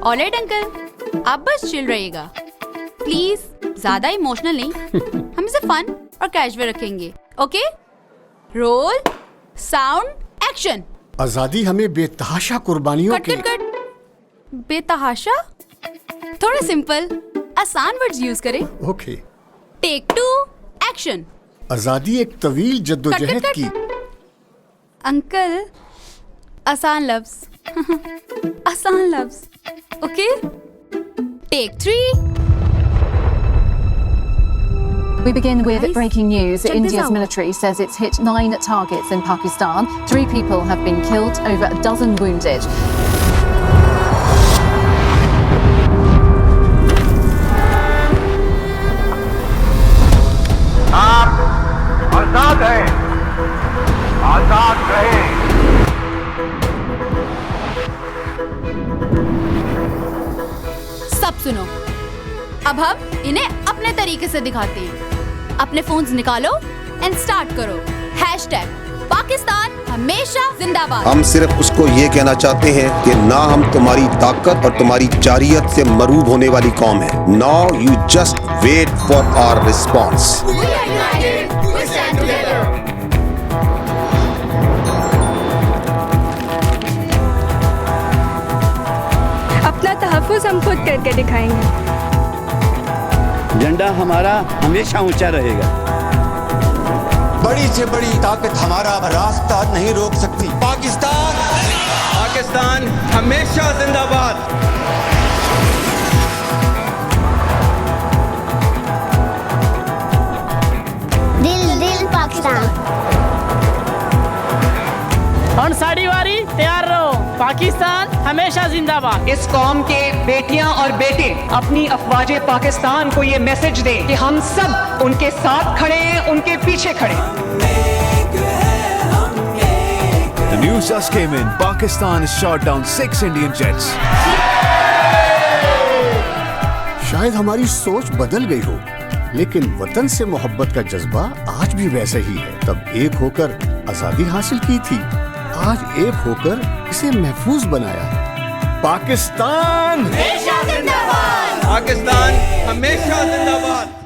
Alright uncle, आप बस chill रहिएगा प्लीज, ज्यादा इमोशनल नहीं। हम इसे फन और कैजुअल रखेंगे। Okay, role sound action. आजादी हमें बेतहाशा कुर्बानियों कट कट कट। बेतहाशा, थोड़ा सिंपल आसान वर्ड्स यूज करें। ओके। Take 2 action. आजादी एक तवील जद्दोजहद की। अंकल, आसान लफ्ज आसान लफ्ज। Okay, take 3। We begin with Guys, breaking news. check this India's out. military says it's hit 9 targets in Pakistan. 3 people have been killed, over a dozen wounded. आप आजाद हैं, आजाद रहे। सब सुनो, अब हम इन्हें अपने तरीके से दिखाते हैं। अपने फोन्स निकालो एंड स्टार्ट करो। हैशटैग पाकिस्तान हमेशा जिंदाबाद। हम सिर्फ उसको ये कहना चाहते हैं कि ना हम तुम्हारी ताकत और तुम्हारी जारियत से मरूब होने वाली कौम है। Now you just wait for our response. अपना तहफ़्फ़ुज़ हम खुद करके दिखाएंगे। झंडा हमारा हमेशा ऊंचा रहेगा। बड़ी से बड़ी ताकत हमारा रास्ता नहीं रोक सकती। पाकिस्तान पाकिस्तान हमेशा जिंदाबाद। दिल दिल पाकिस्तान। और साड़ी वारी तैयार रहो, पाकिस्तान हमेशा जिंदाबाद। इस कौम के बेटियां और बेटे अपनी अफवाजे पाकिस्तान को ये मैसेज दें कि हम सब उनके साथ खड़े हैं, उनके पीछे खड़े हैं। The news just came in. Pakistan has shot down 6 Indian jets. शायद हमारी सोच बदल गई हो, लेकिन वतन से मोहब्बत का जज्बा आज भी वैसा ही है। तब एक होकर आजादी हासिल की थी, आज एक होकर इसे महफूज बनाया है। पाकिस्तान पाकिस्तान हमेशा जिंदाबाद।